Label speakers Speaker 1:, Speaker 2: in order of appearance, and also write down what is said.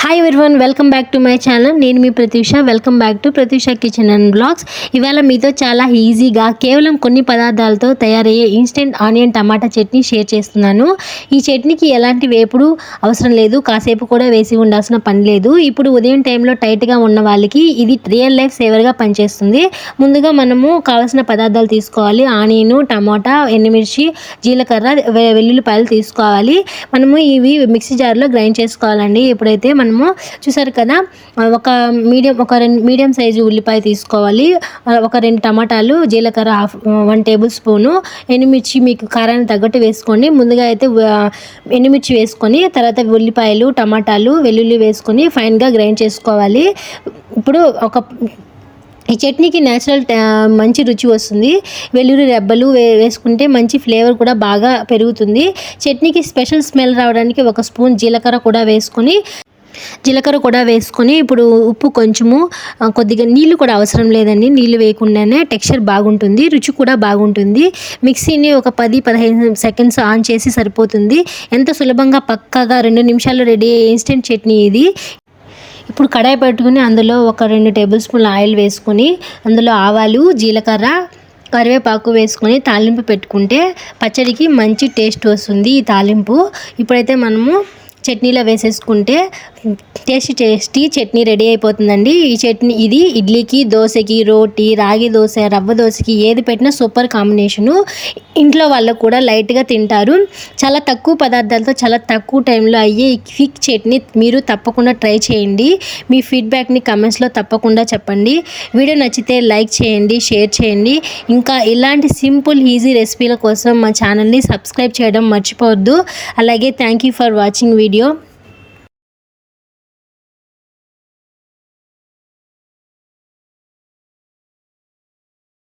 Speaker 1: Hi everyone, welcome back to my channel. నేను మీ Pratyusha. Welcome back to Pratyusha kitchen and blogs. ఇవాళ మీతో చాలా ఈజీగా కేవలం కొన్ని పదార్థాలతో తయారయ్యే instant onion tomato chutney share చేస్తున్నాను. ఈ చట్నీకి ఎలాంటి వేపుడు అవసరం లేదు, కాసేపు కూడా వేసి ఉండాల్సిన పని లేదు. ఇప్పుడు ఉదయం టైంలో టైట్గా ఉన్న వాళ్ళకి ఇది రియల్ లైఫ్ సేవర్గా పనిచేస్తుంది. ముందుగా మనము కావాల్సిన పదార్థాలు తీసుకోవాలి. ఆనియన్, టమాటా, ఎండుమిర్చి, జీలకర్ర, వెల్లుల్లిపాయలు తీసుకోవాలి. మనము ఇవి మిక్సీ జార్లో గ్రైండ్ చేసుకోవాలండి. ఇప్పుడైతే మనము చూసారు కదా, ఒక మీడియం సైజు ఉల్లిపాయ తీసుకోవాలి. ఒక 2 టమాటాలు, జీలకర్ర 1 టేబుల్ స్పూను, ఎండుమిర్చి మీకు కారానికి తగ్గట్టు వేసుకోండి. ముందుగా అయితే ఎండుమిర్చి వేసుకొని తర్వాత ఉల్లిపాయలు, టమాటాలు, వెల్లుల్లి వేసుకొని ఫైన్గా గ్రైండ్ చేసుకోవాలి. ఇప్పుడు ఈ చట్నీకి న్యాచురల్ మంచి రుచి వస్తుంది. వెల్లుల్లి రెబ్బలు వేసుకుంటే మంచి ఫ్లేవర్ కూడా బాగా పెరుగుతుంది. చట్నీకి స్పెషల్ స్మెల్ రావడానికి 1 స్పూన్ జీలకర్ర కూడా వేసుకొని ఇప్పుడు ఉప్పు కొంచెము, కొద్దిగా నీళ్ళు కూడా అవసరం లేదండి. నీళ్ళు వేయకుండానే టెక్స్చర్ బాగుంటుంది, రుచి కూడా బాగుంటుంది. మిక్సీని ఒక 10-15 సెకండ్స్ ఆన్ చేసి సరిపోతుంది. ఎంత సులభంగా పక్కాగా 2 నిమిషాల్లో రెడీ అయ్యే ఇన్స్టెంట్ చట్నీ ఇది. ఇప్పుడు కడాయి పెట్టుకుని అందులో ఒక 2 టేబుల్ స్పూన్ల ఆయిల్ వేసుకొని అందులో ఆవాలు, జీలకర్ర, కరివేపాకు వేసుకొని తాలింపు పెట్టుకుంటే పచ్చడికి మంచి టేస్ట్ వస్తుంది ఈ తాలింపు. ఇప్పుడైతే మనము చట్నీలో వేసేసుకుంటే టేస్టీ చట్నీ రెడీ అయిపోతుందండి. ఈ చట్నీ ఇది ఇడ్లీకి, దోశకి, రోటీ, రాగి దోశ, రవ్వ దోశకి ఏది పెట్టినా సూపర్ కాంబినేషను. ఇంట్లో వాళ్ళకు కూడా లైట్గా తింటారు. చాలా తక్కువ పదార్థాలతో చాలా తక్కువ టైంలో అయ్యే ఈ క్విక్ చట్నీ మీరు తప్పకుండా ట్రై చేయండి. మీ ఫీడ్బ్యాక్ని కమెంట్స్లో తప్పకుండా చెప్పండి. వీడియో నచ్చితే లైక్ చేయండి, షేర్ చేయండి. ఇంకా ఇలాంటి సింపుల్ ఈజీ రెసిపీల కోసం మా ఛానల్ని సబ్స్క్రైబ్ చేయడం మర్చిపోవద్దు. అలాగే thank you for watching video.